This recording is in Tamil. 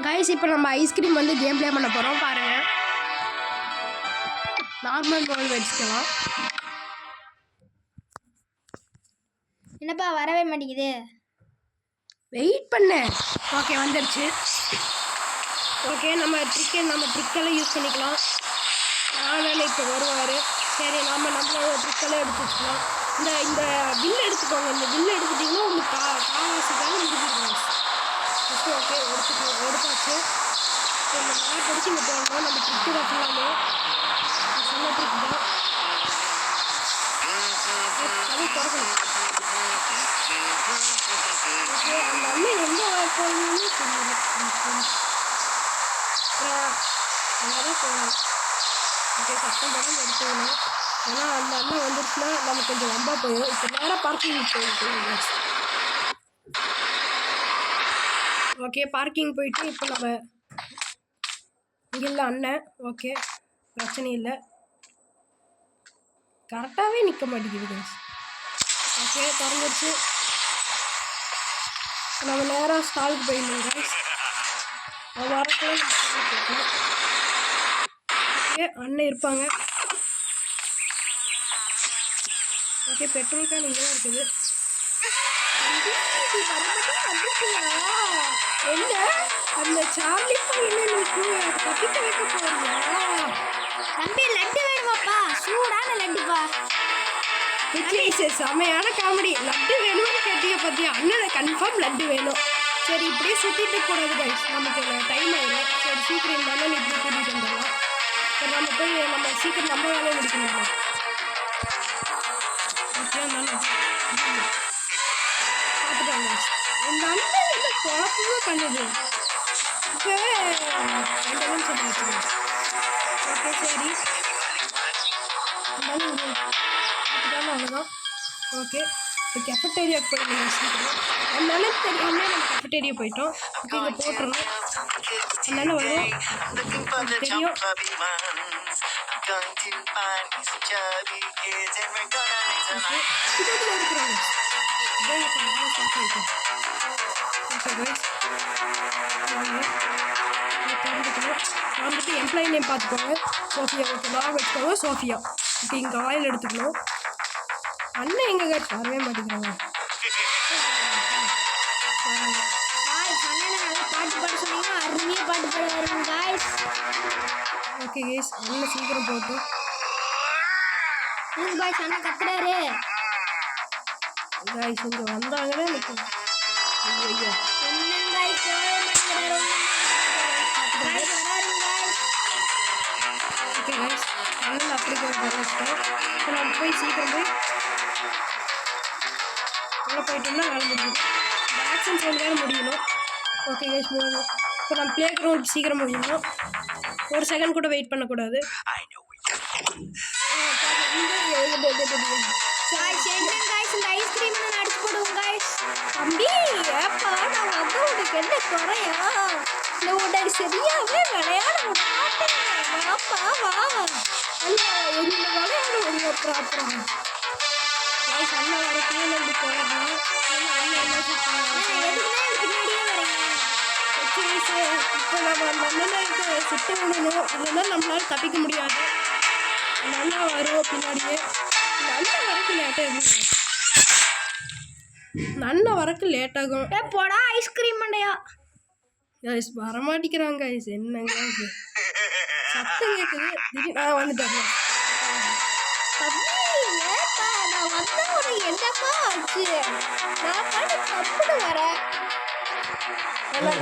கைஸ் இப்போ நம்ம ஐஸ்கிரீம் வந்து கேம் ப்ளே பண்ண போகிறோம் பாருங்கள். நார்மல் மோட் வச்சுக்கலாம். என்னப்பா வரவே மாட்டேங்குது, வெயிட் பண்ணு. ஓகே வந்துடுச்சு. ஓகே நம்ம ட்ரிக்கெல்லாம் யூஸ் பண்ணிக்கலாம். ஆனாலும் இப்போ வருவார். சரி நம்மளோட ட்ரிக்கெல்லாம் எடுத்து வச்சுக்கலாம். இந்த பில் எடுத்துக்கோங்க. இந்த பில் எடுத்துட்டிங்கன்னா உங்களுக்கு காவாசிக்காக முடிஞ்சிருக்கோம். ஃபஸ்ட்டு ஓகே எடுத்தாச்சு. நம்ம மேப் அடிச்சு இங்கே போகணும். நம்ம ட்ரிக்கு தான் ஃபுல்லாமே சொன்ன ட்ரிக் தான். அது திறக்கணும். ஓகே அந்த அண்ணன் எங்கே போகணும்னு தெரியல. அங்கே தான் போகணும். ஓகே சத்தம் படம் எடுத்துக்கணும். ஏன்னா அந்த அண்ணன் வந்துருச்சுன்னா நம்ம கொஞ்சம் ரொம்ப போயிடும். இப்போ நேராக பார்க்கிங் போயிடும். ஓகே பார்க்கிங் போயிட்டு இப்போ நம்ம இங்கே இல்லை அண்ணன். ஓகே பிரச்சனை இல்லை, கரெக்டாகவே நிற்க மாட்டேங்குது. ஓகே திறந்துருச்சு. நம்ம நேராக ஸ்டாலுக்கு போயிருந்தோம் கைஸ். வரக்குள்ள ஓகே அண்ணன் இருப்பாங்க. ஓகே பெட்ரோல் கேன் இங்கே தான் இருக்குது. என்ன அந்த சார்லி பையனை தப்பிக்க வைக்க போறியா? தம்பி லட்டு வேணுமாப்பா? சூடான லட்டுப்பா. செமையான காமெடி. லட்டு வேணும்னு கேட்டீங்க பார்த்தியா? அண்ணனை கன்ஃபார்ம் லட்டு வேணும். சரி இப்படியே சுற்றிட்டு கூடாது கைஸ், நமக்கு டைம் ஆயிடும். சரி சீக்கிரம் இருந்தாலும் இப்படி கூட்டிகிட்டு வந்துடலாம். சரி நம்ம போய் நம்ம சீக்கிரம் நம்ம வேலையை முடிக்கணும். ஓகே இருந்தாலும் பார்த்துட்டாங்க. இந்த அண்ணன் என்ன குழப்பமே பண்ணுது. இப்போ 2 நிமிஷம் வச்சுக்கோங்க. ஓகே சரி இருந்தாலும் பார்த்துட்டாலும் அவ்வளோதான். ஓகே இப்போ கெஃபட்டேரியாவுக்கு போயிடணும் சீக்கிரம். அதனால தெரியாமல் நம்ம கெஃபட்டேரியா போயிட்டோம். இப்போ இங்கே போட்டுருணும். அதனால வரும் தெரியும். வந்துட்டு எம்ப்ளாயி நேம் பார்த்துக்கோங்க, சோஃபியா. ஓகே லாக் வச்சுக்கோங்க, சோஃபியா. இப்போ இங்கே ஆயில் எடுத்துக்கணும். அண்ணன் எங்கே கைஸ் வரவே மாட்டேங்கிறாங்க. பாட்டு பாட சொன்னீங்கன்னா அருமையாக பாட்டு பாட வருங்க கைஸ். ஓகே கைஸ் அண்ணன் சீக்கிரம் போட்டோம். பாய்ஸ் அண்ணன் கத்துறாரு கைஸ் இங்கே வந்தாங்கன்னா எனக்கு ஐயோ ஓகே கைஸ் அண்ணன் அப்படி வர வச்சுட்டோம். இப்போ நம்ம போய் சீக்கிரம் போய் உள்ளே போயிட்டோம்னா வேலை முடியுது. இந்த ஆக்ஷன் சைடு வேறு முடியணும். ஓகே கைஸ் முடியணும். இப்போ நம்ம ப்ளே கிரவுண்ட் சீக்கிரம் முடியணும். 1 செகண்ட் கூட வெயிட் பண்ணக்கூடாது. தம்பி ஏப்பா நான் வந்து உனக்கு என்ன குறையா? நான் உனக்கு சரியாகவே விளையாட மாட்டேன். வாப்பா வா அல்ல எங்களை விளையாட முடியும். அப்புறம் அண்ணன் வரக்குள்ளே நம்ம போயிடணும். அண்ணன் என்ன பின்னாடியே வரீங்க. இப்போ நம்ம அந்த அண்ணனுக்கு சுத்த விடணும். இல்லைன்னா நம்மளால தப்பிக்க முடியாது. அந்த அண்ணன் வருவோம் பின்னாடியே. இந்த அண்ணன் வரக்கு லேட்டாக அண்ணன் வரக்கு லேட்டாகும். போடா ஐஸ்கிரீம் மண்டையா. கைஸ் வரமாட்டிக்கிறாங்க கைஸ். என்னங்க இது சத்தம் கேட்குது. திடீர்னு வந்துட்டேன். நான் வந்த ஒரு என்னப்பா ஆச்சு? நான் பாட்டு தப்புன்னு வரேன். நல்லா